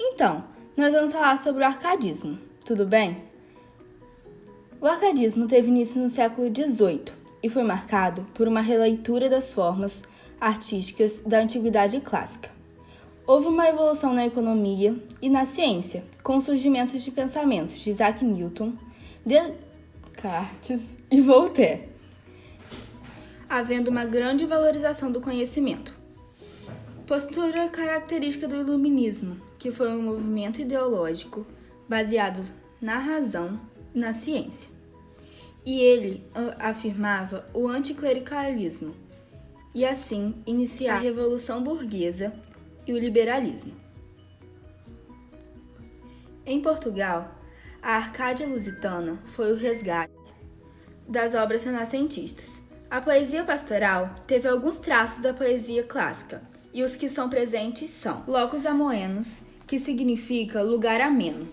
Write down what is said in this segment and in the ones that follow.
Então, nós vamos falar sobre o arcadismo, tudo bem? O arcadismo teve início no século XVIII e foi marcado por uma releitura das formas artísticas da Antiguidade Clássica. Houve uma evolução na economia e na ciência, com o surgimento de pensamentos de Isaac Newton, Descartes e Voltaire, havendo uma grande valorização do conhecimento. Postura característica do Iluminismo, que foi um movimento ideológico baseado na razão e na ciência. E ele afirmava o anticlericalismo e assim iniciar a Revolução Burguesa e o liberalismo. Em Portugal, a Arcádia Lusitana foi o resgate das obras renascentistas. A poesia pastoral teve alguns traços da poesia clássica, e os que são presentes são locus amoenos, que significa lugar ameno,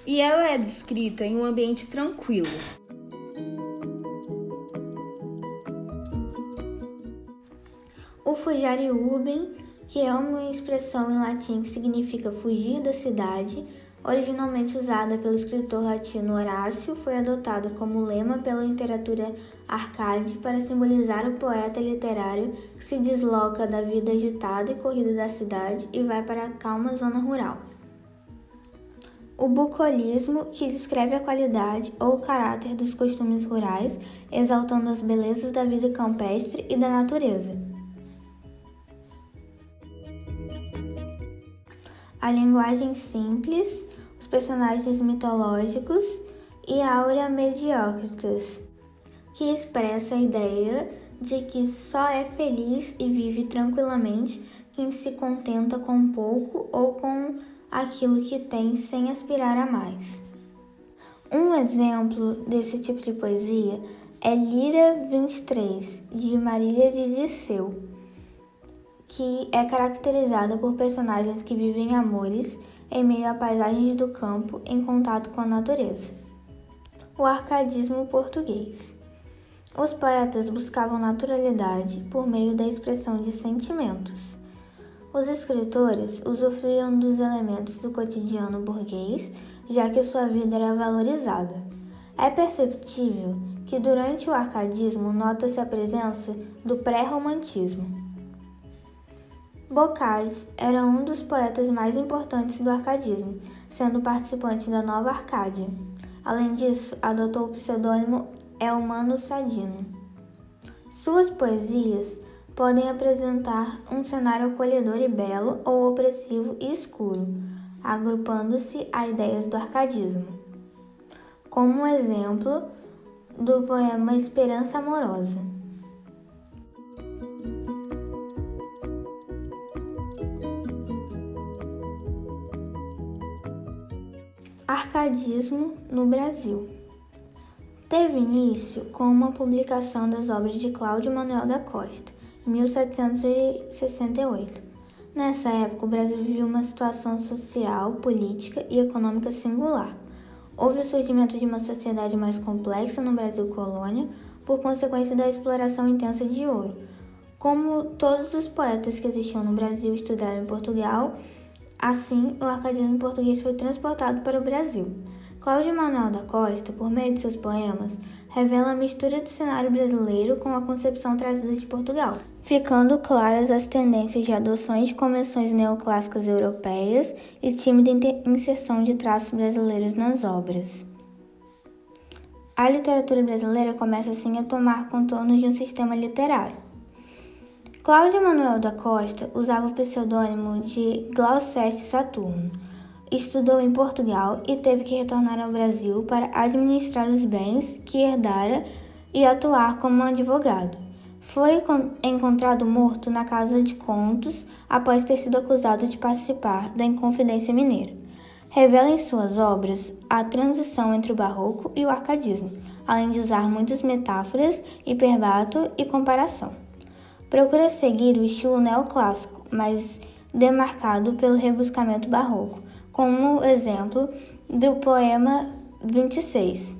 e ela é descrita em um ambiente tranquilo. O fugiare urbem, que é uma expressão em latim que significa fugir da cidade, originalmente usada pelo escritor latino Horácio, foi adotada como lema pela literatura arcade para simbolizar o poeta literário que se desloca da vida agitada e corrida da cidade e vai para a calma zona rural. O bucolismo, que descreve a qualidade ou o caráter dos costumes rurais, exaltando as belezas da vida campestre e da natureza. A linguagem simples, os personagens mitológicos e a aura mediocritas, que expressa a ideia de que só é feliz e vive tranquilamente quem se contenta com pouco ou com aquilo que tem sem aspirar a mais. Um exemplo desse tipo de poesia é Lira 23, de Marília de Dirceu, que é caracterizada por personagens que vivem amores em meio a paisagens do campo em contato com a natureza. O arcadismo português. Os poetas buscavam naturalidade por meio da expressão de sentimentos. Os escritores usufruíam dos elementos do cotidiano burguês, já que sua vida era valorizada. É perceptível que durante o arcadismo nota-se a presença do pré-romantismo. Bocage era um dos poetas mais importantes do arcadismo, sendo participante da Nova Arcádia. Além disso, adotou o pseudônimo Elmano Sadino. Suas poesias podem apresentar um cenário acolhedor e belo ou opressivo e escuro, agrupando-se a ideias do arcadismo, como exemplo do poema Esperança Amorosa. Arcadismo no Brasil. Teve início com uma publicação das obras de Cláudio Manuel da Costa, em 1768. Nessa época, o Brasil vivia uma situação social, política e econômica singular. Houve o surgimento de uma sociedade mais complexa no Brasil colônia, por consequência da exploração intensa de ouro. Como todos os poetas que existiam no Brasil estudaram em Portugal, assim, o arcadismo português foi transportado para o Brasil. Cláudio Manuel da Costa, por meio de seus poemas, revela a mistura do cenário brasileiro com a concepção trazida de Portugal, ficando claras as tendências de adoções de convenções neoclássicas europeias e tímida inserção de traços brasileiros nas obras. A literatura brasileira começa assim a tomar contornos de um sistema literário. Cláudio Manuel da Costa usava o pseudônimo de Glauceste Saturno. Estudou em Portugal e teve que retornar ao Brasil para administrar os bens que herdara e atuar como advogado. Foi encontrado morto na Casa de Contos após ter sido acusado de participar da Inconfidência Mineira. Revela em suas obras a transição entre o barroco e o arcadismo, além de usar muitas metáforas, hiperbato e comparação. Procura seguir o estilo neoclássico, mas demarcado pelo rebuscamento barroco, como exemplo do poema 26,